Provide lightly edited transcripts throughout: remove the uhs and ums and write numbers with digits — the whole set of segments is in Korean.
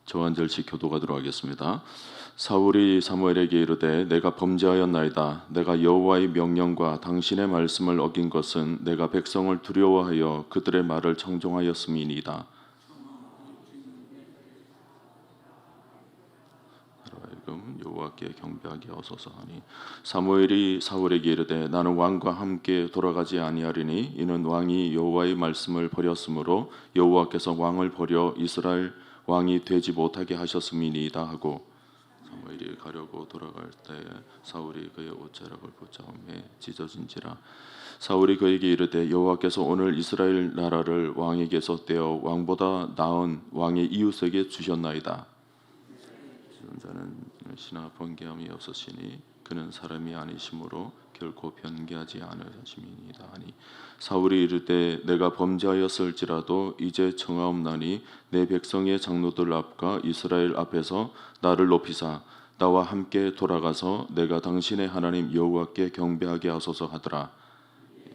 저한 절씩 교도하도록 하겠습니다. 사울이 사무엘에게 이르되 내가 범죄하였나이다. 내가 여호와의 명령과 당신의 말씀을 어긴 것은 내가 백성을 두려워하여 그들의 말을 청종하였음이니이다. 하여금 여호와께 경배하게 하소서 하니 사무엘이 사울에게 이르되 나는 왕과 함께 돌아가지 아니하리니 이는 왕이 여호와의 말씀을 버렸으므로 여호와께서 왕을 버려 이스라엘 왕이 되지 못하게 하셨음이니이다 하고 사무엘이 가려고 돌아갈 때에 사울이 그의 옷자락을 붙잡음에 찢어진지라. 사울이 그에게 이르되 여호와께서 오늘 이스라엘 나라를 왕에게서 떼어 왕보다 나은 왕의 이웃에게 주셨나이다. 자는 신하 번개함이 없으시니 그는 사람이 아니심으로 결코 변개하지 않으심이니이다 하니 사울이 이르되 내가 범죄하였을지라도 이제 청하옵나니 내 백성의 장로들 앞과 이스라엘 앞에서 나를 높이사 나와 함께 돌아가서 내가 당신의 하나님 여호와께 경배하게 하소서 하더라.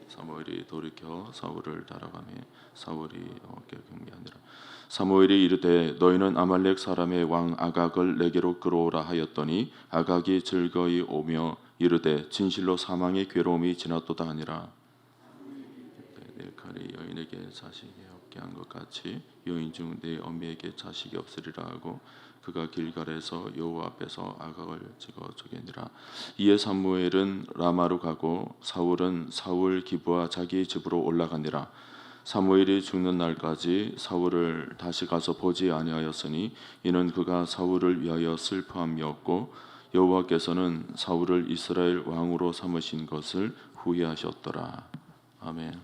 사무엘이 돌이켜 사울을 따라가매 사울이 여호와께 경배하니라. 사무엘이 이르되 너희는 아말렉 사람의 왕 아각을 내게로 끌어오라 하였더니 아각이 즐거이 오며 이르되 진실로 사망의 괴로움이 지났도다 하니라. 내 칼이 여인에게 자식이 없게 한 것 같이 여인 중 내 어미에게 자식이 없으리라 하고 그가 길갈에서 여호와 앞에서 아각을 찍어 죽이니라. 이에 사무엘은 라마로 가고 사울은 사울 기브와 자기 집으로 올라가니라. 사무엘이 죽는 날까지 사울을 다시 가서 보지 아니하였으니 이는 그가 사울을 위하여 슬퍼함이었고 여호와께서는 사울을 이스라엘 왕으로 삼으신 것을 후회하셨더라. 아멘.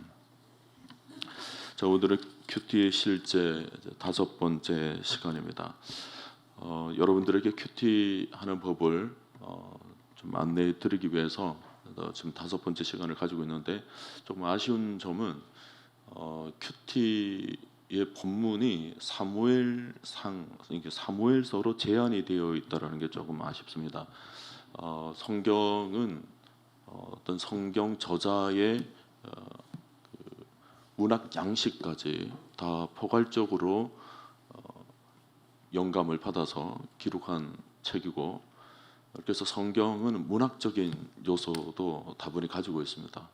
자, 오늘은 큐티의 실제 5번째 시간입니다. 여러분들에게 큐티하는 법을 좀 안내해 드리기 위해서 지금 5번째 시간을 가지고 있는데 조금 아쉬운 점은 큐티의 본문이 사무엘서로 제한이 되어 있다라는 게 조금 아쉽습니다. 성경은 어떤 성경 저자의 문학 양식까지 다 포괄적으로 영감을 받아서 기록한 책이고, 그래서 성경은 문학적인 요소도 다분히 가지고 있습니다.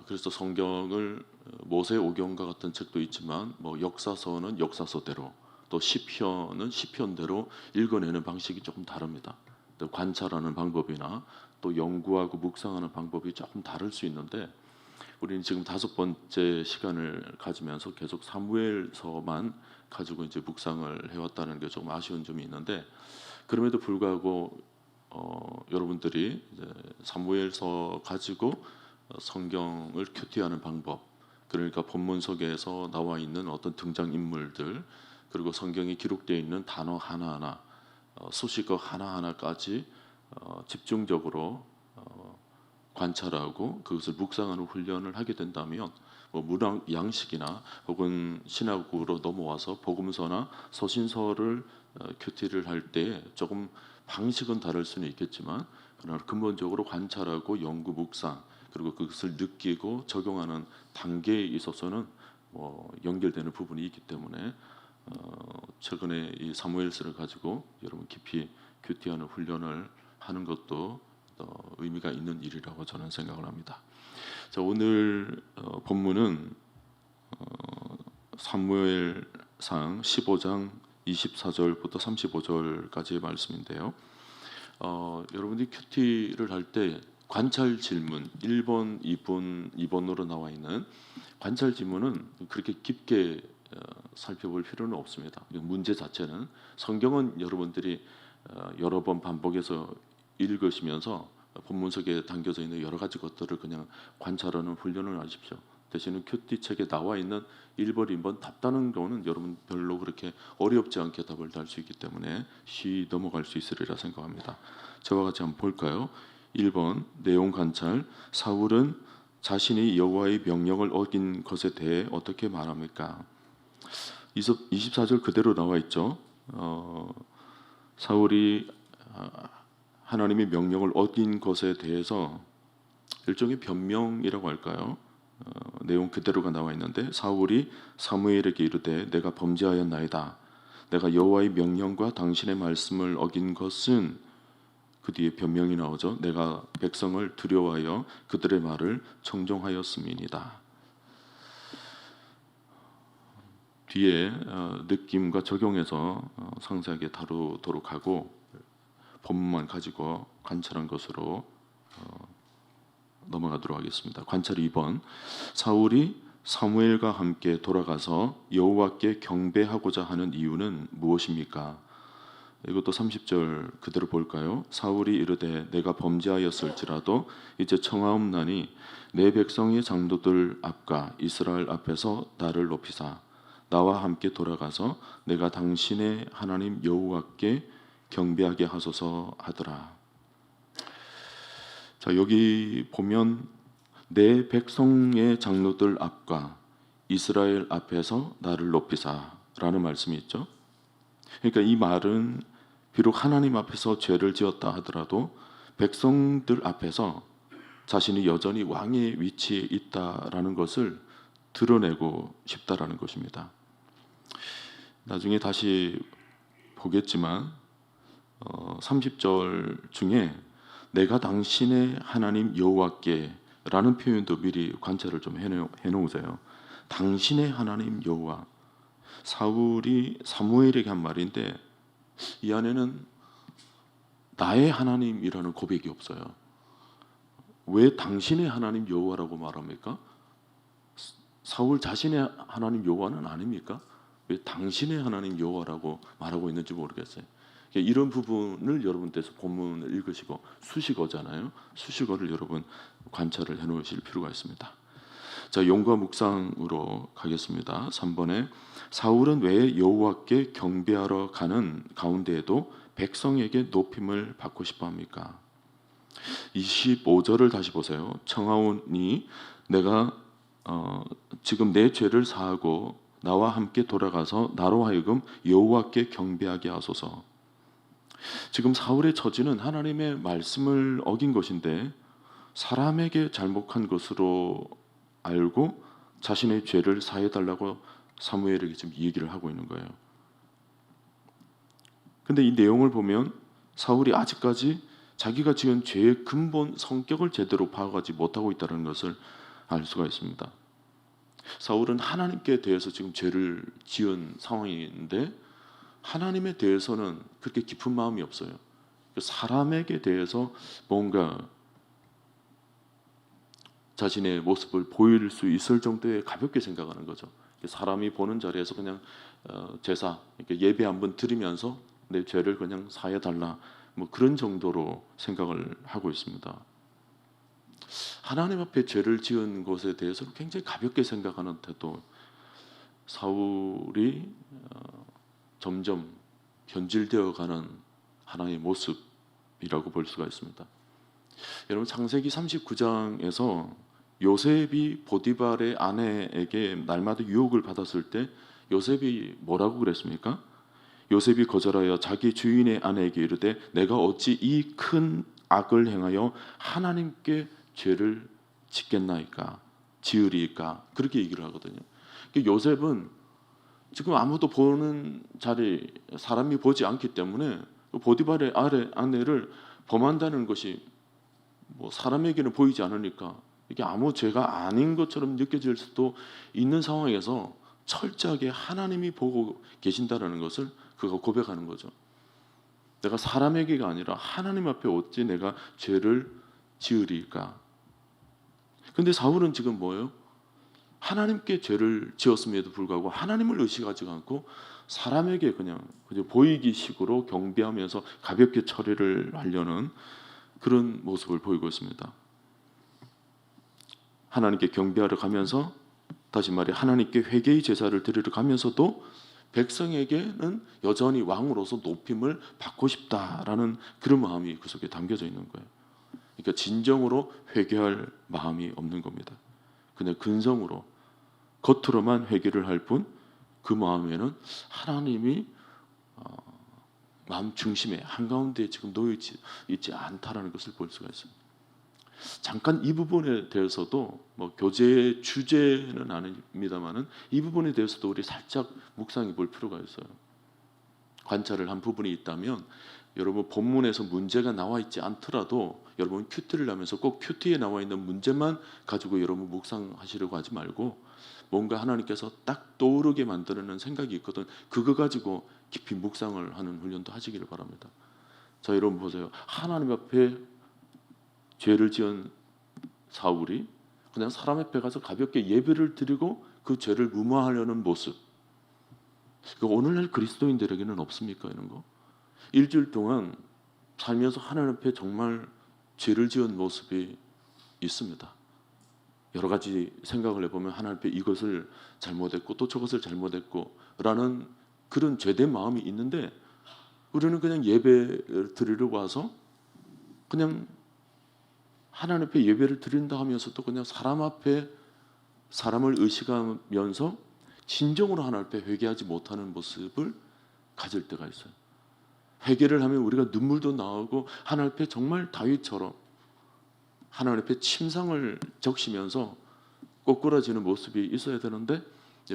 그래서 성경을 모세오경과 같은 책도 있지만 역사서는 역사서대로 또 시편은 시편대로 읽어내는 방식이 조금 다릅니다. 또 관찰하는 방법이나 또 연구하고 묵상하는 방법이 조금 다를 수 있는데 우리는 지금 5번째 시간을 가지면서 계속 사무엘서만 가지고 이제 묵상을 해왔다는 게 조금 아쉬운 점이 있는데, 그럼에도 불구하고 여러분들이 이제 사무엘서 가지고 성경을 큐티하는 방법, 그러니까 본문 속에서 나와 있는 어떤 등장 인물들, 그리고 성경에 기록되어 있는 단어 하나하나, 수식어 하나하나까지 집중적으로 관찰하고 그것을 묵상하는 훈련을 하게 된다면 문학 양식이나 혹은 신학으로 넘어와서 복음서나 서신서를 큐티를 할 때 조금 방식은 다를 수는 있겠지만 그러나 근본적으로 관찰하고 연구 묵상 그리고 그것을 느끼고 적용하는 단계에 있어서는 연결되는 부분이 있기 때문에 최근에 이 사무엘서를 가지고 여러분 깊이 큐티하는 훈련을 하는 것도 의미가 있는 일이라고 저는 생각을 합니다. 자, 오늘 본문은 사무엘상 15장 24절부터 35절까지의 말씀인데요. 여러분들이 큐티를 할 때 관찰 질문 1번, 2번으로 나와 있는 관찰 질문은 그렇게 깊게 살펴볼 필요는 없습니다. 문제 자체는 성경은 여러분들이 여러 번 반복해서 읽으시면서 본문 속에 담겨져 있는 여러 가지 것들을 그냥 관찰하는 훈련을 하십시오. 대신에 큐티 책에 나와 있는 1번, 2번 답다는 경우는 여러분 별로 그렇게 어렵지 않게 답을 달 수 있기 때문에 쉬 넘어갈 수 있으리라 생각합니다. 저와 같이 한번 볼까요? 1번 내용 관찰. 사울은 자신이 여호와의 명령을 어긴 것에 대해 어떻게 말합니까? 24절 그대로 나와 있죠. 사울이 하나님의 명령을 어긴 것에 대해서 일종의 변명이라고 할까요? 내용 그대로가 나와 있는데 사울이 사무엘에게 이르되 내가 범죄하였나이다. 내가 여호와의 명령과 당신의 말씀을 어긴 것은, 그 뒤에 변명이 나오죠. 내가 백성을 두려워하여 그들의 말을 청종하였음이니이다. 뒤에 느낌과 적용해서 상세하게 다루도록 하고, 본문만 가지고 관찰한 것으로 넘어가도록 하겠습니다. 관찰 2번. 사울이 사무엘과 함께 돌아가서 여호와께 경배하고자 하는 이유는 무엇입니까? 이것도 30절 그대로 볼까요? 사울이 이르되 내가 범죄하였을지라도 이제 청하옵나니 내 백성의 장로들 앞과 이스라엘 앞에서 나를 높이사 나와 함께 돌아가서 내가 당신의 하나님 여호와께 경배하게 하소서 하더라. 자, 여기 보면 내 백성의 장로들 앞과 이스라엘 앞에서 나를 높이사라는 말씀이 있죠. 그러니까 이 말은 비록 하나님 앞에서 죄를 지었다 하더라도 백성들 앞에서 자신이 여전히 왕의 위치에 있다라는 것을 드러내고 싶다라는 것입니다. 나중에 다시 보겠지만 30절 중에 내가 당신의 하나님 여호와께 라는 표현도 미리 관찰을 좀 해놓으세요. 당신의 하나님 여호와. 사울이 사무엘에게 한 말인데 이 안에는 나의 하나님이라는 고백이 없어요. 왜 당신의 하나님 여호와라고 말합니까? 사울 자신의 하나님 여호와는 아닙니까? 왜 당신의 하나님 여호와라고 말하고 있는지 모르겠어요. 이런 부분을 여러분께서 본문을 읽으시고 수식어잖아요. 수식어를 여러분 관찰을 해놓으실 필요가 있습니다. 자, 용과 묵상으로 가겠습니다. 3번에 사울은 왜 여호와께 경배하러 가는 가운데에도 백성에게 높임을 받고 싶어 합니까? 25절을 다시 보세요. 청하오니 내가 지금 내 죄를 사하고 나와 함께 돌아가서 나로 하여금 여호와께 경배하게 하소서. 지금 사울의 처지는 하나님의 말씀을 어긴 것인데 사람에게 잘못한 것으로 알고 자신의 죄를 사해달라고 사무엘에게 지금 얘기를 하고 있는 거예요. 근데 이 내용을 보면 사울이 아직까지 자기가 지은 죄의 근본 성격을 제대로 파악하지 못하고 있다는 것을 알 수가 있습니다. 사울은 하나님께 대해서 지금 죄를 지은 상황인데 하나님에 대해서는 그렇게 깊은 마음이 없어요. 사람에게 대해서 뭔가 자신의 모습을 보일 수 있을 정도의 가볍게 생각하는 거죠. 사람이 보는 자리에서 그냥 제사, 예배 한번 드리면서 내 죄를 그냥 사해달라, 뭐 그런 정도로 생각을 하고 있습니다. 하나님 앞에 죄를 지은 것에 대해서는 굉장히 가볍게 생각하는 태도. 사울이 점점 변질되어가는 하나의 모습이라고 볼 수가 있습니다. 여러분, 창세기 39장에서 요셉이 보디발의 아내에게 날마다 유혹을 받았을 때 요셉이 뭐라고 그랬습니까? 요셉이 거절하여 자기 주인의 아내에게 이르되 내가 어찌 이 큰 악을 행하여 하나님께 죄를 짓겠나이까, 지으리이까, 그렇게 얘기를 하거든요. 요셉은 지금 아무도 보는 자리, 사람이 보지 않기 때문에 보디발의 아내를 범한다는 것이 뭐 사람에게는 보이지 않으니까 이게 아무 죄가 아닌 것처럼 느껴질 수도 있는 상황에서 철저하게 하나님이 보고 계신다라는 것을 그가 고백하는 거죠. 내가 사람에게가 아니라 하나님 앞에 어찌 내가 죄를 지으리까. 근데 사울은 지금 뭐예요? 하나님께 죄를 지었음에도 불구하고 하나님을 의식하지 않고 사람에게 그냥 보이기 식으로 경배하면서 가볍게 처리를 하려는 그런 모습을 보이고 있습니다. 하나님께 경배하러 가면서, 다시 말해 하나님께 회개의 제사를 드리러 가면서도 백성에게는 여전히 왕으로서 높임을 받고 싶다라는 그런 마음이 그 속에 담겨져 있는 거예요. 그러니까 진정으로 회개할 마음이 없는 겁니다. 그냥 근성으로 겉으로만 회개를 할 뿐 그 마음에는 하나님이 마음 중심에 한가운데 지금 놓여 있지 않다라는 것을 볼 수가 있습니다. 잠깐 이 부분에 대해서도 뭐 교제의 주제는 아닙니다만은 이 부분에 대해서도 우리 살짝 묵상해 볼 필요가 있어요. 관찰을 한 부분이 있다면, 여러분 본문에서 문제가 나와 있지 않더라도 여러분 큐티를 하면서 꼭 큐티에 나와 있는 문제만 가지고 여러분 묵상하시려고 하지 말고, 뭔가 하나님께서 딱 떠오르게 만드는 생각이 있거든, 그거 가지고 깊이 묵상을 하는 훈련도 하시기를 바랍니다. 자, 여러분 보세요. 하나님 앞에 죄를 지은 사울이 그냥 사람 앞에 가서 가볍게 예배를 드리고 그 죄를 무마하려는 모습, 오늘날 그리스도인들에게는 없습니까? 이런 거 일주일 동안 살면서 하나님 앞에 정말 죄를 지은 모습이 있습니다. 여러 가지 생각을 해보면 하나님 앞에 이것을 잘못했고 또 저것을 잘못했고 라는 그런 죄된 마음이 있는데, 우리는 그냥 예배를 드리려고 와서 그냥 하나님 앞에 예배를 드린다 하면서도 그냥 사람 앞에 사람을 의식하면서 진정으로 하나님 앞에 회개하지 못하는 모습을 가질 때가 있어요. 회개를 하면 우리가 눈물도 나오고 하나님 앞에 정말 다윗처럼 하나님 앞에 침상을 적시면서 꼬꾸라지는 모습이 있어야 되는데,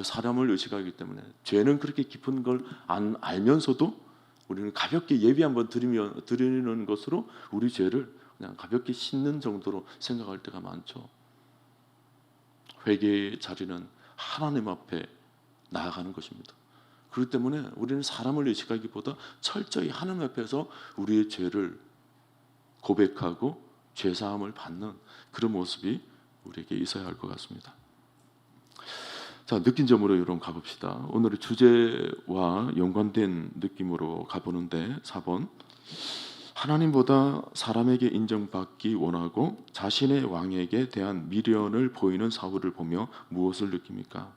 사람을 의식하기 때문에 죄는 그렇게 깊은 걸 안 알면서도 우리는 가볍게 예배 한번 드리는 것으로 우리 죄를 그냥 가볍게 씻는 정도로 생각할 때가 많죠. 회개의 자리는 하나님 앞에 나아가는 것입니다. 그렇기 때문에 우리는 사람을 의식하기보다 철저히 하나님 앞에서 우리의 죄를 고백하고 죄사함을 받는 그런 모습이 우리에게 있어야 할 것 같습니다. 자, 느낀 점으로 여러분 가봅시다. 오늘의 주제와 연관된 느낌으로 가보는데, 4번, 하나님보다 사람에게 인정받기 원하고 자신의 왕에게 대한 미련을 보이는 사울을 보며 무엇을 느낍니까?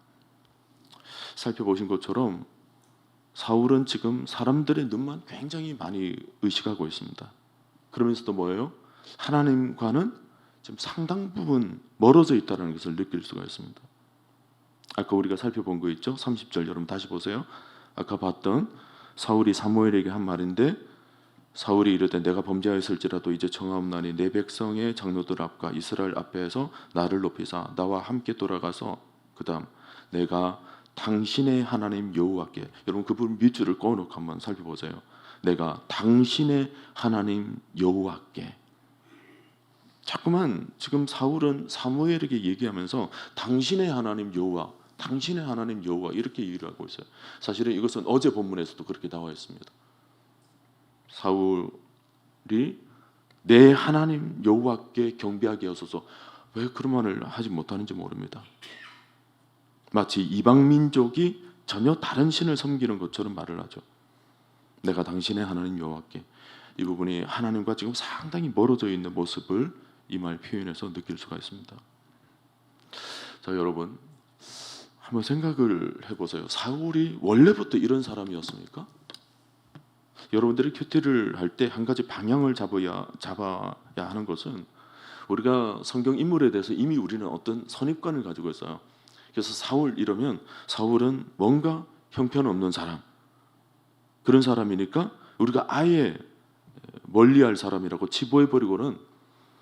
살펴보신 것처럼 사울은 지금 사람들의 눈만 굉장히 많이 의식하고 있습니다. 그러면서도 뭐예요? 하나님과는 지금 상당 부분 멀어져 있다는 것을 느낄 수가 있습니다. 아까 우리가 살펴본 거 있죠? 30절 여러분 다시 보세요. 아까 봤던 사울이 사무엘에게 한 말인데, 사울이 이르되 내가 범죄하였을지라도 이제 정하옵나니 내 백성의 장로들 앞과 이스라엘 앞에서 나를 높이사 나와 함께 돌아가서 그 다음 내가 당신의 하나님 여호와께, 여러분 그 부분 밑줄을 꺼놓고 한번 살펴보세요. 내가 당신의 하나님 여호와께. 자꾸만 지금 사울은 사무엘에게 얘기하면서 당신의 하나님 여호와, 당신의 하나님 여호와 이렇게 얘기를 하고 있어요. 사실은 이것은 어제 본문에서도 그렇게 나와 있습니다. 사울이 내 하나님 여호와께 경배하게 하소서, 왜 그런 말을 하지 못하는지 모릅니다. 마치 이방 민족이 전혀 다른 신을 섬기는 것처럼 말을 하죠. 내가 당신의 하나님 여호와께. 이 부분이 하나님과 지금 상당히 멀어져 있는 모습을 이 말 표현해서 느낄 수가 있습니다. 자, 여러분 한번 생각을 해보세요. 사울이 원래부터 이런 사람이었습니까? 여러분들이 큐티를 할 때 한 가지 방향을 잡아야 하는 것은, 우리가 성경 인물에 대해서 이미 우리는 어떤 선입관을 가지고 있어요. 그래서 사울 이러면 사울은 뭔가 형편없는 사람, 그런 사람이니까 우리가 아예 멀리할 사람이라고 치부해버리고는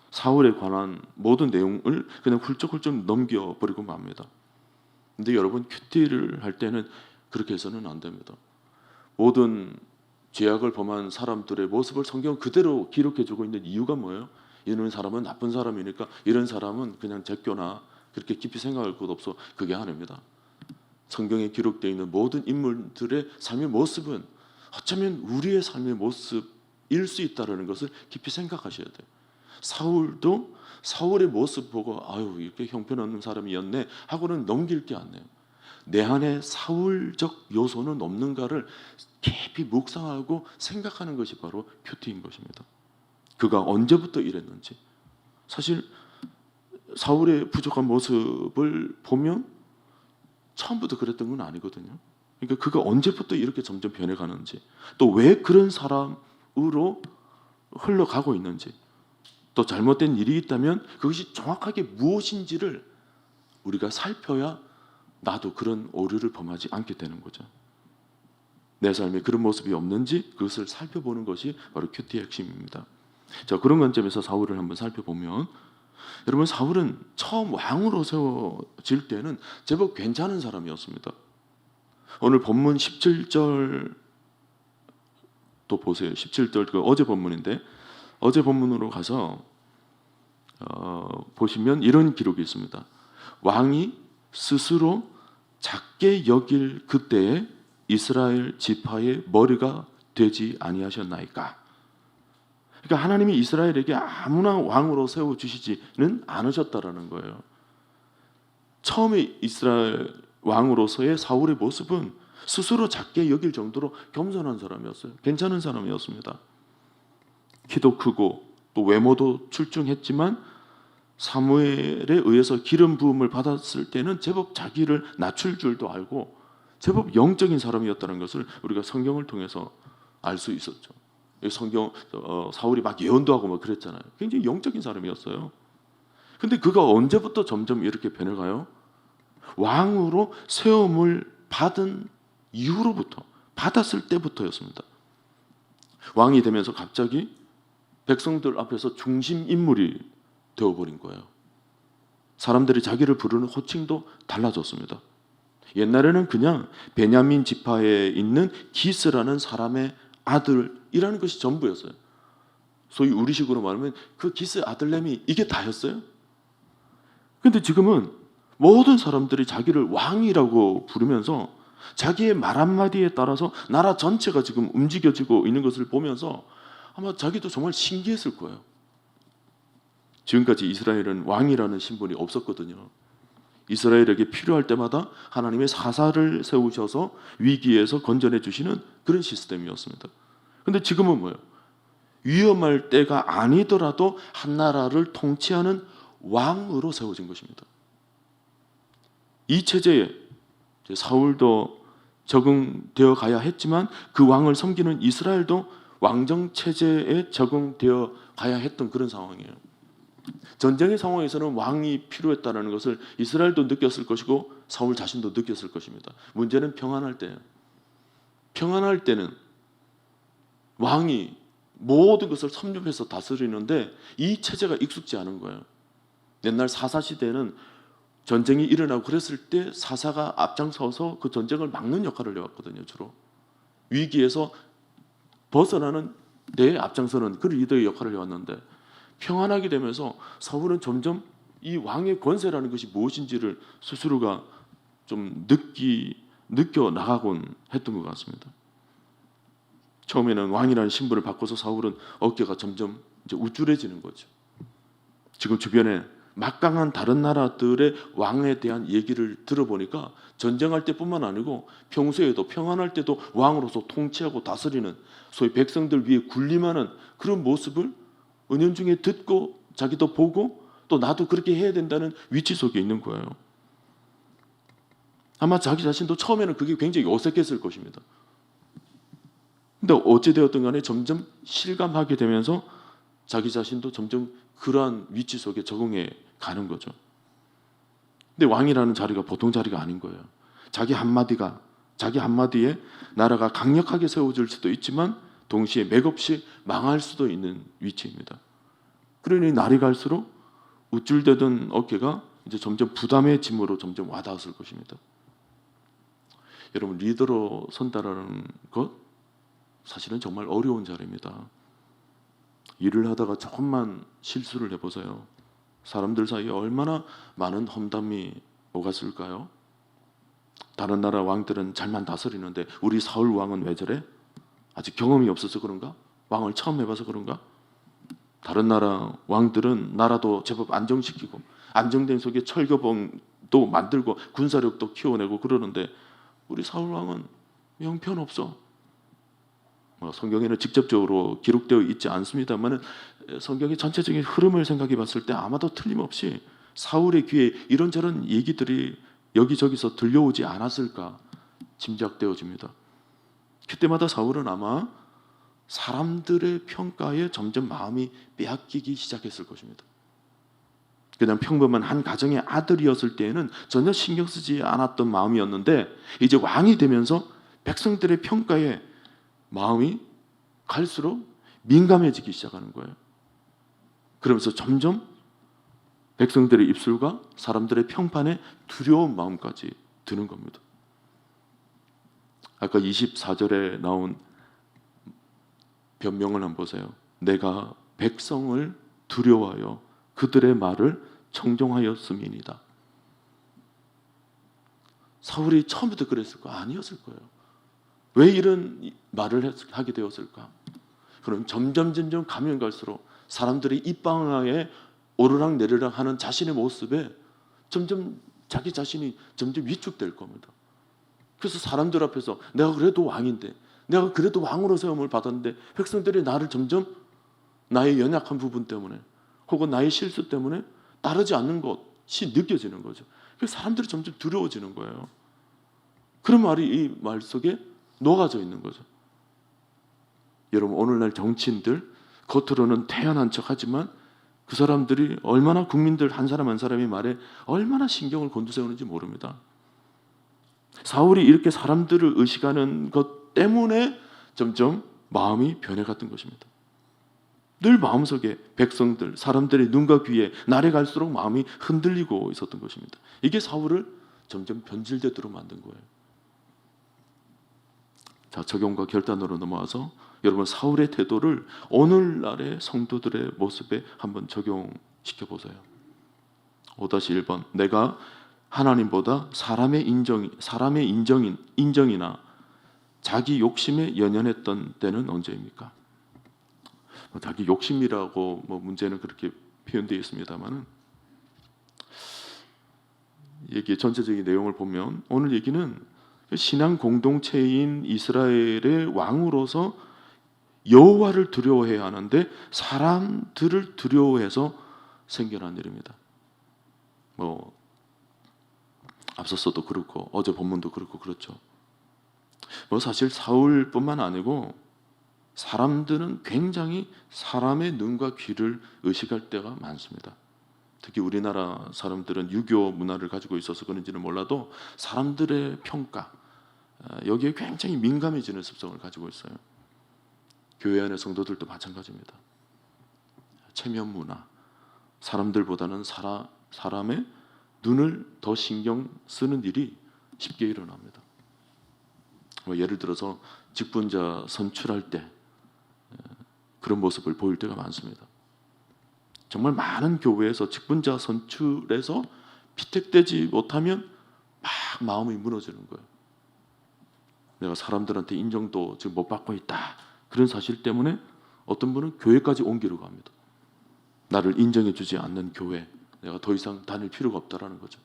사울에 관한 모든 내용을 그냥 훌쩍훌쩍 넘겨버리고 맙니다. 근데 여러분 큐티를 할 때는 그렇게 해서는 안 됩니다. 모든 죄악을 범한 사람들의 모습을 성경 그대로 기록해주고 있는 이유가 뭐예요? 이런 사람은 나쁜 사람이니까 이런 사람은 그냥 제껴놔, 그렇게 깊이 생각할 것 없어, 그게 아닙니다. 성경에 기록되어 있는 모든 인물들의 삶의 모습은 어쩌면 우리의 삶의 모습일 수 있다는 것을 깊이 생각하셔야 돼요. 사울도 사울의 모습 보고 아유 이렇게 형편없는 사람이었네 하고는 넘길 게 아니에요. 내 안에 사울적 요소는 없는가를 깊이 묵상하고 생각하는 것이 바로 큐티인 것입니다. 그가 언제부터 이랬는지, 사실 사울의 부족한 모습을 보면 처음부터 그랬던 건 아니거든요. 그러니까 그가 언제부터 이렇게 점점 변해가는지, 또 왜 그런 사람으로 흘러가고 있는지, 또 잘못된 일이 있다면 그것이 정확하게 무엇인지를 우리가 살펴야 나도 그런 오류를 범하지 않게 되는 거죠. 내 삶에 그런 모습이 없는지 그것을 살펴보는 것이 바로 큐티의 핵심입니다. 자, 그런 관점에서 사울을 한번 살펴보면, 여러분 사울은 처음 왕으로 세워질 때는 제법 괜찮은 사람이었습니다. 오늘 본문 17절 또 보세요. 17절 그 어제 본문인데 어제 본문으로 가서 보시면 이런 기록이 있습니다. 왕이 스스로 작게 여길 그때에 이스라엘 지파의 머리가 되지 아니하셨나이까. 그러니까 하나님이 이스라엘에게 아무나 왕으로 세워주시지는 않으셨다라는 거예요. 처음에 이스라엘 왕으로서의 사울의 모습은 스스로 작게 여길 정도로 겸손한 사람이었어요. 괜찮은 사람이었습니다. 키도 크고 또 외모도 출중했지만 사무엘에 의해서 기름 부음을 받았을 때는 제법 자기를 낮출 줄도 알고 제법 영적인 사람이었다는 것을 우리가 성경을 통해서 알 수 있었죠. 성경 사울이 막 예언도 하고 막 그랬잖아요. 굉장히 영적인 사람이었어요. 근데 그가 언제부터 점점 이렇게 변해가요? 왕으로 세움을 받은 이후로부터, 받았을 때부터였습니다. 왕이 되면서 갑자기 백성들 앞에서 중심 인물이 되어버린 거예요. 사람들이 자기를 부르는 호칭도 달라졌습니다. 옛날에는 그냥 베냐민 지파에 있는 기스라는 사람의 아들이라는 것이 전부였어요. 소위 우리식으로 말하면 그 기스 아들내미 이게 다였어요. 근데 지금은 모든 사람들이 자기를 왕이라고 부르면서 자기의 말 한마디에 따라서 나라 전체가 지금 움직여지고 있는 것을 보면서 아마 자기도 정말 신기했을 거예요. 지금까지 이스라엘은 왕이라는 신분이 없었거든요. 이스라엘에게 필요할 때마다 하나님의 사사를 세우셔서 위기에서 건져내 주시는 그런 시스템이었습니다. 그런데 지금은 뭐예요? 위험할 때가 아니더라도 한 나라를 통치하는 왕으로 세워진 것입니다. 이 체제에 사울도 적응되어 가야 했지만 그 왕을 섬기는 이스라엘도 왕정 체제에 적응되어 가야 했던 그런 상황이에요. 전쟁의 상황에서는 왕이 필요했다는 것을 이스라엘도 느꼈을 것이고 사울 자신도 느꼈을 것입니다. 문제는 평안할 때예요. 평안할 때는 왕이 모든 것을 섭렵해서 다스리는데 이 체제가 익숙지 않은 거예요. 옛날 사사 시대에는 전쟁이 일어나고 그랬을 때 사사가 앞장서서 그 전쟁을 막는 역할을 해왔거든요. 주로 위기에서 벗어나는 데 앞장서는 그 리더의 역할을 해왔는데 평안하게 되면서 사울은 점점 이 왕의 권세라는 것이 무엇인지를 스스로가 좀 느껴 나가곤 했던 것 같습니다. 처음에는 왕이라는 신분을 바꿔서 사울은 어깨가 점점 이제 우쭐해지는 거죠. 지금 주변에 막강한 다른 나라들의 왕에 대한 얘기를 들어보니까 전쟁할 때뿐만 아니고 평소에도 평안할 때도 왕으로서 통치하고 다스리는 소위 백성들 위에 군림하는 그런 모습을 은연중에 듣고 자기도 보고 또 나도 그렇게 해야 된다는 위치 속에 있는 거예요. 아마 자기 자신도 처음에는 그게 굉장히 어색했을 것입니다. 근데 어찌되었든 간에 점점 실감하게 되면서 자기 자신도 점점 그러한 위치 속에 적응해 가는 거죠. 근데 왕이라는 자리가 보통 자리가 아닌 거예요. 자기 한마디에 나라가 강력하게 세워질 수도 있지만 동시에 맥없이 망할 수도 있는 위치입니다. 그러니 날이 갈수록 우쭐대던 어깨가 이제 점점 부담의 짐으로 점점 와닿았을 것입니다. 여러분, 리더로 선다라는 것 사실은 정말 어려운 자리입니다. 일을 하다가 조금만 실수를 해보세요. 사람들 사이에 얼마나 많은 험담이 오갔을까요? 다른 나라 왕들은 잘만 다스리는데 우리 사울 왕은 왜 저래? 아직 경험이 없어서 그런가? 왕을 처음 해봐서 그런가? 다른 나라 왕들은 나라도 제법 안정시키고 안정된 속에 철교봉도 만들고 군사력도 키워내고 그러는데 우리 사울 왕은 형편없어. 성경에는 직접적으로 기록되어 있지 않습니다만 성경의 전체적인 흐름을 생각해 봤을 때 아마도 틀림없이 사울의 귀에 이런저런 얘기들이 여기저기서 들려오지 않았을까 짐작되어집니다. 그때마다 사울은 아마 사람들의 평가에 점점 마음이 빼앗기기 시작했을 것입니다. 그냥 평범한 한 가정의 아들이었을 때에는 전혀 신경 쓰지 않았던 마음이었는데 이제 왕이 되면서 백성들의 평가에 마음이 갈수록 민감해지기 시작하는 거예요. 그러면서 점점 백성들의 입술과 사람들의 평판에 두려운 마음까지 드는 겁니다. 아까 24절에 나온 변명을 한번 보세요. 내가 백성을 두려워하여 그들의 말을 청종하였음이니이다. 사울이 처음부터 그랬을 거 아니었을 거예요. 왜 이런 말을 하게 되었을까? 그럼 점점 가면 갈수록 사람들이 입방아에 오르락내리락 하는 자신의 모습에 점점 자기 자신이 점점 위축될 겁니다. 그래서 사람들 앞에서 내가 그래도 왕인데, 내가 그래도 왕으로 세움을 받았는데 백성들이 나를 점점 나의 연약한 부분 때문에 혹은 나의 실수 때문에 따르지 않는 것이 느껴지는 거죠. 그래서 사람들이 점점 두려워지는 거예요. 그런 말이 이 말 속에 녹아져 있는 거죠. 여러분, 오늘날 정치인들 겉으로는 태연한 척하지만 그 사람들이 얼마나 국민들 한 사람 한 사람의 말에 얼마나 신경을 곤두세우는지 모릅니다. 사울이 이렇게 사람들을 의식하는 것 때문에 점점 마음이 변해갔던 것입니다. 늘 마음속에 백성들, 사람들의 눈과 귀에 날에 갈수록 마음이 흔들리고 있었던 것입니다. 이게 사울을 점점 변질되도록 만든 거예요. 자, 적용과 결단으로 넘어와서 여러분, 사울의 태도를 오늘날의 성도들의 모습에 한번 적용시켜 보세요. 5-1번, 내가 하나님보다 사람의 인정이나 자기 욕심에 연연했던 때는 언제입니까? 자기 욕심이라고 문제는 그렇게 표현되어 있습니다만은, 얘기 전체적인 내용을 보면 오늘 얘기는 신앙 공동체인 이스라엘의 왕으로서 여호와를 두려워해야 하는데 사람들을 두려워해서 생겨난 일입니다. 앞서서도 그렇고 어제 본문도 그렇고 그렇죠. 사실 사울뿐만 아니고 사람들은 굉장히 사람의 눈과 귀를 의식할 때가 많습니다. 특히 우리나라 사람들은 유교 문화를 가지고 있어서 그런지는 몰라도 사람들의 평가, 여기에 굉장히 민감해지는 습성을 가지고 있어요. 교회 안의 성도들도 마찬가지입니다. 체면 문화, 사람들보다는 사람의 눈을 더 신경 쓰는 일이 쉽게 일어납니다. 예를 들어서 직분자 선출할 때 그런 모습을 보일 때가 많습니다. 정말 많은 교회에서 직분자 선출에서 피택되지 못하면 막 마음이 무너지는 거예요. 내가 사람들한테 인정도 지금 못 받고 있다, 그런 사실 때문에 어떤 분은 교회까지 옮기려고 합니다. 나를 인정해주지 않는 교회, 내가 더 이상 다닐 필요가 없다라는 거죠.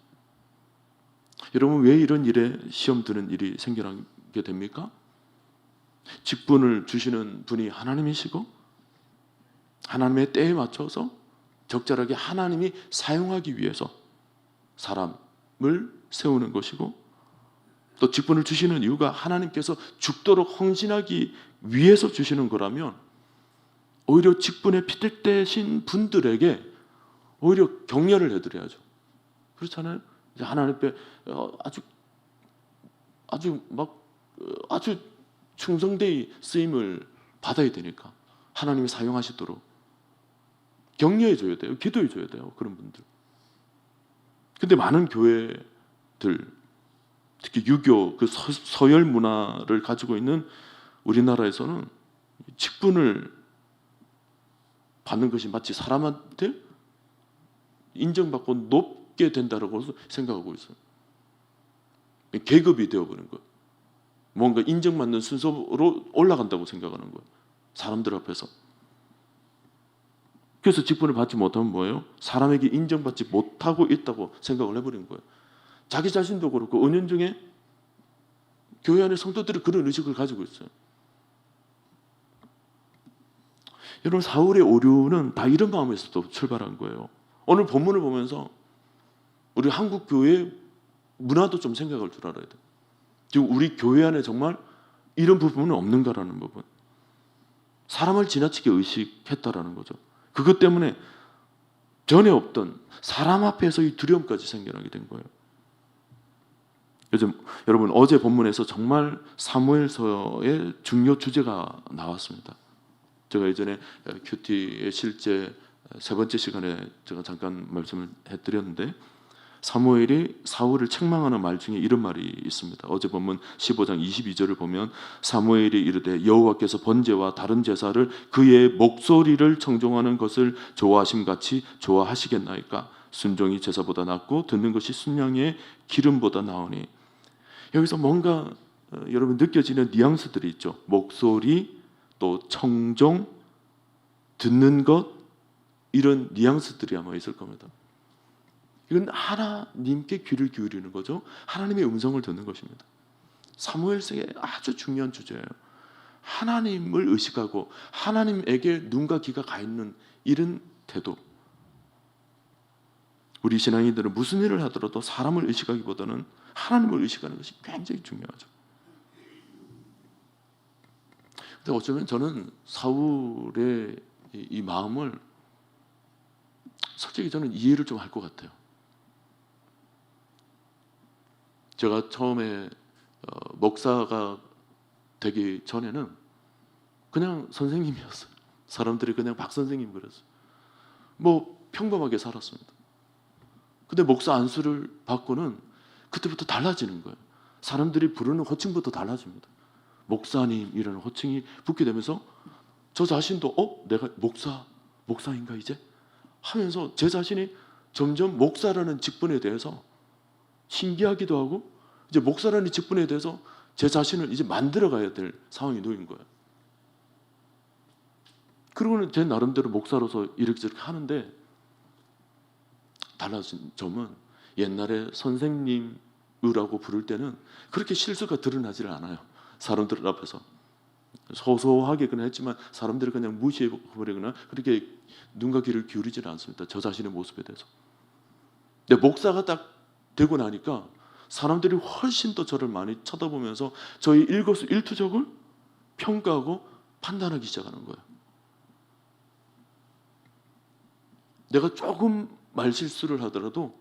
여러분, 왜 이런 일에 시험 드는 일이 생겨나게 됩니까? 직분을 주시는 분이 하나님이시고 하나님의 때에 맞춰서 적절하게 하나님이 사용하기 위해서 사람을 세우는 것이고, 또 직분을 주시는 이유가 하나님께서 죽도록 헌신하기 위해서 주시는 거라면 오히려 직분에 피택되신 분들에게 오히려 격려를 해드려야죠. 그렇잖아요. 이제 하나님 앞에 아주 충성되이 쓰임을 받아야 되니까 하나님이 사용하시도록 격려해 줘야 돼요. 기도해 줘야 돼요. 그런 분들. 근데 많은 교회들, 특히 유교 그 서열 문화를 가지고 있는 우리나라에서는 직분을 받는 것이 마치 사람한테 인정받고 높게 된다고 생각하고 있어요. 계급이 되어버린 거예요. 뭔가 인정받는 순서로 올라간다고 생각하는 거예요. 사람들 앞에서. 그래서 직분을 받지 못하면 뭐예요? 사람에게 인정받지 못하고 있다고 생각을 해버린 거예요. 자기 자신도 그렇고 은연중에 교회 안에 성도들이 그런 의식을 가지고 있어요. 여러분, 사울의 오류는 다 이런 마음에서도 출발한 거예요. 오늘 본문을 보면서 우리 한국 교회 문화도 좀 생각할 줄 알아야 돼요. 지금 우리 교회 안에 정말 이런 부분은 없는가라는 부분. 사람을 지나치게 의식했다라는 거죠. 그것 때문에 전에 없던 사람 앞에서의 두려움까지 생겨나게 된 거예요. 요즘 여러분, 어제 본문에서 정말 사무엘서의 중요 주제가 나왔습니다. 제가 예전에 큐티의 실제 3번째 시간에 제가 잠깐 말씀을 해드렸는데, 사무엘이 사울을 책망하는 말 중에 이런 말이 있습니다. 어제 본문 15장 22절을 보면 사무엘이 이르되 여호와께서 번제와 다른 제사를 그의 목소리를 청종하는 것을 좋아하심같이 좋아하시겠나이까? 순종이 제사보다 낫고 듣는 것이 순양의 기름보다 나으니. 여기서 뭔가 여러분 느껴지는 뉘앙스들이 있죠. 목소리, 또 청종, 듣는 것, 이런 뉘앙스들이 아마 있을 겁니다. 이건 하나님께 귀를 기울이는 거죠. 하나님의 음성을 듣는 것입니다. 사무엘서의 아주 중요한 주제예요. 하나님을 의식하고 하나님에게 눈과 귀가 가 있는 이런 태도. 우리 신앙인들은 무슨 일을 하더라도 사람을 의식하기보다는 하나님을 의식하는 것이 굉장히 중요하죠. 근데 어쩌면 저는 사울의 이 마음을 솔직히 저는 이해를 좀 할 것 같아요. 제가 처음에 목사가 되기 전에는 그냥 선생님이었어요. 사람들이 그냥 박 선생님 그랬어요. 뭐 평범하게 살았습니다. 근데 목사 안수를 받고는 그때부터 달라지는 거예요. 사람들이 부르는 호칭부터 달라집니다. 목사님이라는 호칭이 붙게 되면서 저 자신도 내가 목사인가 이제? 하면서 제 자신이 점점 목사라는 직분에 대해서 신기하기도 하고 이제 목사라는 직분에 대해서 제 자신을 이제 만들어가야 될 상황이 놓인 거예요. 그리고는 제 나름대로 목사로서 이렇게 하는데 달라진 점은 옛날에 선생님이라고 부를 때는 그렇게 실수가 드러나지를 않아요. 사람들 앞에서 소소하게 그냥 했지만 사람들이 그냥 무시해버리거나 그렇게 눈과 귀를 기울이지는 않습니다. 저 자신의 모습에 대해서. 근데 목사가 딱 되고 나니까 사람들이 훨씬 더 저를 많이 쳐다보면서 저희 일거수일투족을 평가하고 판단하기 시작하는 거예요. 내가 조금 말실수를 하더라도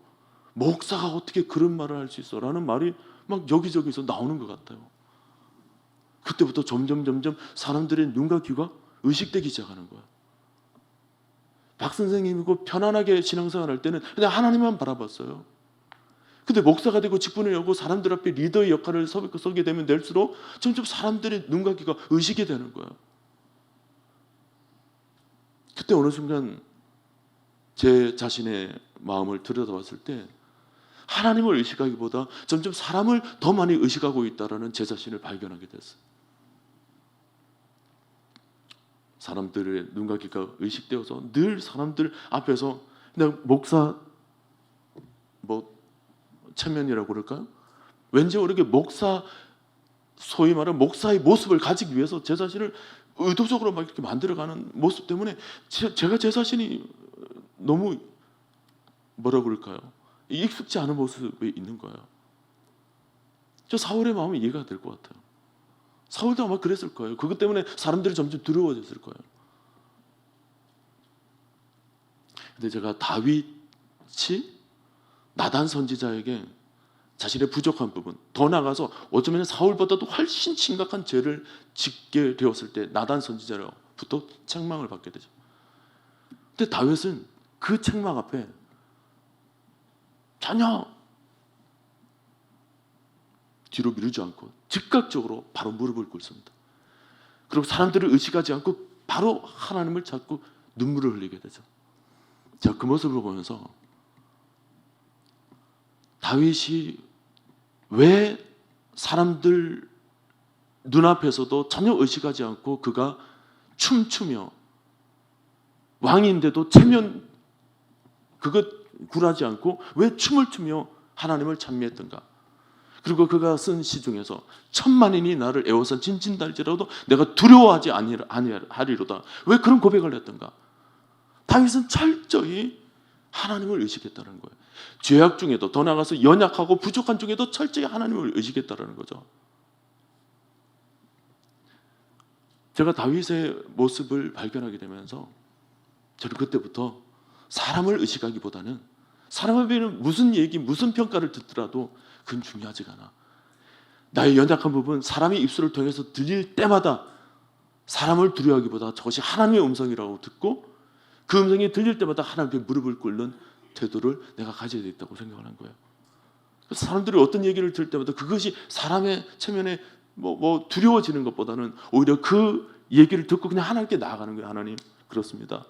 목사가 어떻게 그런 말을 할 수 있어? 라는 말이 막 여기저기서 나오는 것 같아요. 그때부터 점점 사람들의 눈과 귀가 의식되기 시작하는 거예요. 박 선생님이고 편안하게 신앙생활 할 때는 그냥 하나님만 바라봤어요. 근데 목사가 되고 직분을 여고 사람들 앞에 리더의 역할을 서게 되면 될수록 점점 사람들의 눈과 귀가 의식이 되는 거예요. 그때 어느 순간 제 자신의 마음을 들여다봤을 때 하나님을 의식하기보다 점점 사람을 더 많이 의식하고 있다는 제 자신을 발견하게 됐어요. 사람들의 눈과 귀가 의식되어서 늘 사람들 앞에서 그냥 목사 체면이라고 그럴까요? 왠지 모르게 목사, 소위 말하는 목사의 모습을 가지기 위해서 제 자신을 의도적으로 막 이렇게 만들어가는 모습 때문에 제가 제 자신이 너무 뭐라 그럴까요? 익숙지 않은 모습에 있는 거예요. 저 사울의 마음이 이해가 될 것 같아요. 사울도 아마 그랬을 거예요. 그것 때문에 사람들이 점점 두려워졌을 거예요. 근데 제가 다윗이 나단 선지자에게 자신의 부족한 부분, 더 나아가서 어쩌면 사울보다도 훨씬 심각한 죄를 짓게 되었을 때 나단 선지자로부터 책망을 받게 되죠. 근데 다윗은 그 책망 앞에 전혀 뒤로 미루지 않고 즉각적으로 바로 무릎을 꿇습니다. 그리고 사람들을 의식하지 않고 바로 하나님을 찾고 눈물을 흘리게 되죠. 제가 그 모습을 보면서 다윗이 왜 사람들 눈앞에서도 전혀 의식하지 않고 그가 춤추며 왕인데도 체면 그것 굴하지 않고 왜 춤을 추며 하나님을 찬미했던가. 그리고 그가 쓴 시 중에서 천만인이 나를 애워서 진진달지라도 내가 두려워하지 아니하리로다. 왜 그런 고백을 했던가. 다윗은 철저히 하나님을 의식했다는 거예요. 죄악 중에도 더 나아가서 연약하고 부족한 중에도 철저히 하나님을 의식했다는 거죠. 제가 다윗의 모습을 발견하게 되면서 저는 그때부터 사람을 의식하기보다는 사람에게는 무슨 얘기, 무슨 평가를 듣더라도 그건 중요하지가 않아. 나의 연약한 부분, 사람의 입술을 통해서 들릴 때마다 사람을 두려워하기보다 저것이 하나님의 음성이라고 듣고 그 음성이 들릴 때마다 하나님께 무릎을 꿇는 태도를 내가 가져야 되겠다고 생각하는 거예요. 그래서 사람들이 어떤 얘기를 들을 때마다 그것이 사람의 체면에 두려워지는 것보다는 오히려 그 얘기를 듣고 그냥 하나님께 나아가는 거예요. 하나님, 그렇습니다.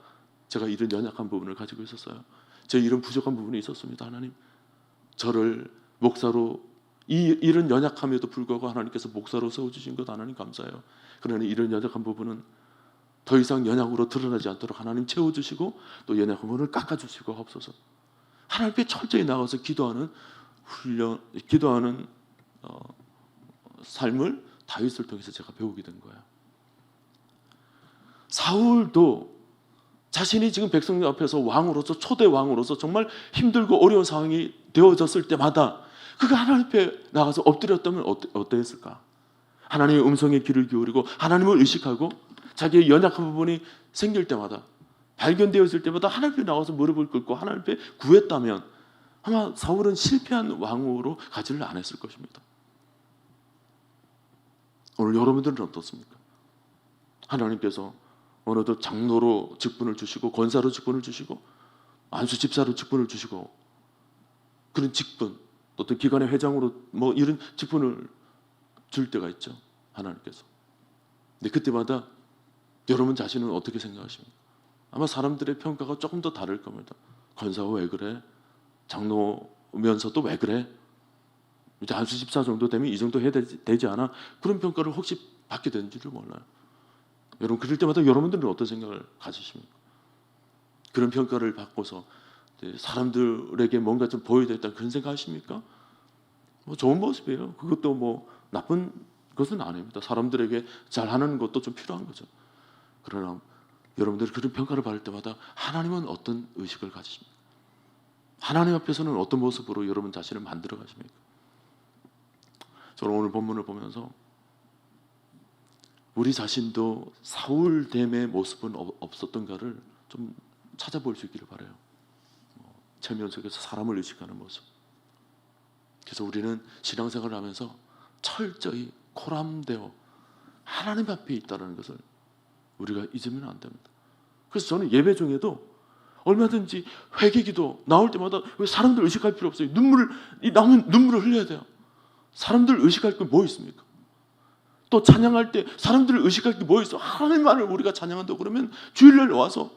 제가 이런 연약한 부분을 가지고 있었어요. 제 이런 부족한 부분이 있었습니다. 하나님, 저를 목사로 이런 연약함에도 불구하고 하나님께서 목사로 세워주신 것 하나님 감사해요. 그러나 이런 연약한 부분은 더 이상 연약으로 드러나지 않도록 하나님 채워주시고 또 연약한 부분을 깎아주시고 하옵소서. 하나님 앞에 철저히 나가서 기도하는 삶을 다윗을 통해서 제가 배우게 된 거예요. 사울도 자신이 지금 백성 앞에서 왕으로서, 초대 왕으로서 정말 힘들고 어려운 상황이 되어졌을 때마다 그가 하나님 앞에 나가서 엎드렸다면 어떠했을까? 하나님의 음성에 귀를 기울이고 하나님을 의식하고 자기의 연약한 부분이 생길 때마다, 발견되었을 때마다 하나님 앞에 나가서 무릎을 꿇고 하나님 앞에 구했다면 아마 사울은 실패한 왕으로 가지를 않았을 것입니다. 오늘 여러분들은 어떻습니까? 하나님께서 어느덧 장로로 직분을 주시고 권사로 직분을 주시고 안수 집사로 직분을 주시고 그런 직분, 어떤 기관의 회장으로 이런 직분을 줄 때가 있죠. 하나님께서. 근데 그때마다 여러분 자신은 어떻게 생각하십니까? 아마 사람들의 평가가 조금 더 다를 겁니다. 권사가 왜 그래? 장로면서도 왜 그래? 이제 안수 집사 정도 되면 이 정도 해야 되지 않아? 그런 평가를 혹시 받게 되는지를 몰라요. 여러분, 그럴 때마다 여러분들은 어떤 생각을 가지십니까? 그런 평가를 받고서 사람들에게 뭔가 좀 보여야 되겠다 그런 생각하십니까? 좋은 모습이에요. 그것도 나쁜 것은 아닙니다. 사람들에게 잘하는 것도 좀 필요한 거죠. 그러나 여러분들이 그런 평가를 받을 때마다 하나님은 어떤 의식을 가지십니까? 하나님 앞에서는 어떤 모습으로 여러분 자신을 만들어 가십니까? 저는 오늘 본문을 보면서 우리 자신도 사울됨의 모습은 없었던가를 좀 찾아볼 수 있기를 바라요. 체면 속에서 사람을 의식하는 모습. 그래서 우리는 신앙생활을 하면서 철저히 코람되어 하나님 앞에 있다는 것을 우리가 잊으면 안 됩니다. 그래서 저는 예배 중에도 얼마든지 회개기도 나올 때마다 왜 사람들 의식할 필요 없어요. 나오면 눈물을 흘려야 돼요. 사람들 의식할 게 뭐 있습니까? 또 찬양할 때 사람들을 의식할 게 뭐 있어? 하나님만을 우리가 찬양한다고 그러면 주일날 와서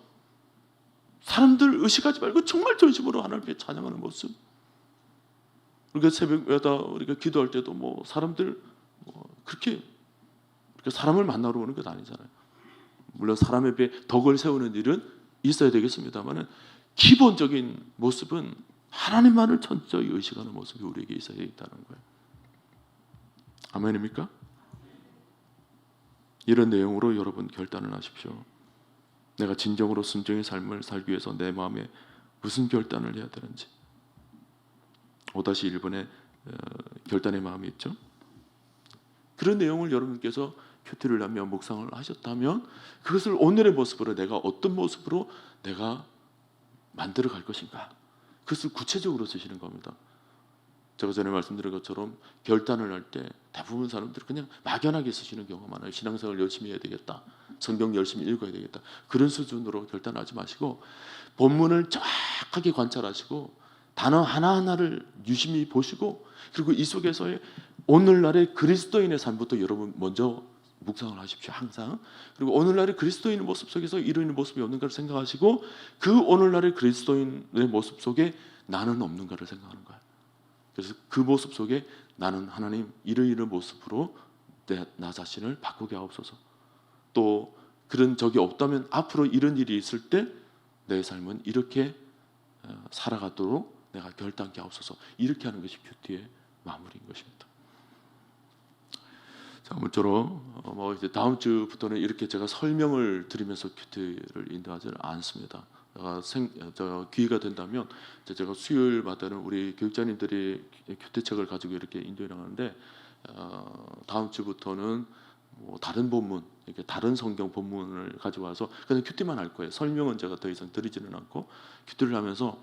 사람들 의식하지 말고 정말 전심으로 하나님께 찬양하는 모습. 우리가 새벽마다 우리가 기도할 때도 사람들 그렇게 사람을 만나러 오는 것 아니잖아요. 물론 사람에 비해 덕을 세우는 일은 있어야 되겠습니다만 기본적인 모습은 하나님만을 천천히 의식하는 모습이 우리에게 있어야 있다는 거예요. 아멘입니까? 이런 내용으로 여러분 결단을 하십시오. 내가 진정으로 순종의 삶을 살기 위해서 내 마음에 무슨 결단을 해야 되는지. 5-1번에 결단의 마음이 있죠. 그런 내용을 여러분께서 큐티를 하며 묵상을 하셨다면 그것을 오늘의 모습으로 내가 어떤 모습으로 내가 만들어 갈 것인가, 그것을 구체적으로 쓰시는 겁니다. 제가 전에 말씀드린 것처럼 결단을 할 때 대부분 사람들이 그냥 막연하게 쓰시는 경우가 많아요. 신앙생활 열심히 해야 되겠다, 성경 열심히 읽어야 되겠다, 그런 수준으로 결단하지 마시고 본문을 정확하게 관찰하시고 단어 하나하나를 유심히 보시고 그리고 이 속에서의 오늘날의 그리스도인의 삶부터 여러분 먼저 묵상을 하십시오. 항상. 그리고 오늘날의 그리스도인의 모습 속에서 이런 모습이 없는가를 생각하시고 그 오늘날의 그리스도인의 모습 속에 나는 없는가를 생각하는 거예요. 그래서 그 모습 속에 나는 하나님 이러이러한 모습으로 나 자신을 바꾸게 하옵소서. 또 그런 적이 없다면 앞으로 이런 일이 있을 때 내 삶은 이렇게 살아가도록 내가 결단케 하옵소서. 이렇게 하는 것이 큐티의 마무리인 것입니다. 자, 아무쪼록 이제 다음 주부터는 이렇게 제가 설명을 드리면서 큐티를 인도하지 않습니다. 제가 기회가 된다면 제가 수요일마다는 우리 교육자님들이 큐티책을 가지고 이렇게 인도해 나가는데 다음 주부터는 다른 본문, 이렇게 다른 성경 본문을 가져와서 그냥 큐티만 할 거예요. 설명은 제가 더 이상 드리지는 않고 큐티를 하면서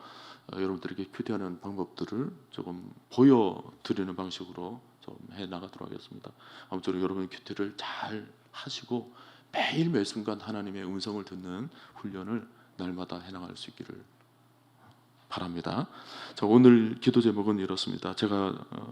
여러분들에게 큐티하는 방법들을 조금 보여드리는 방식으로 좀 해나가도록 하겠습니다. 아무쪼록 여러분 큐티를 잘 하시고 매일 매 순간 하나님의 음성을 듣는 훈련을 날마다 해나갈 수 있기를 바랍니다. 자, 오늘 기도 제목은 이렇습니다. 제가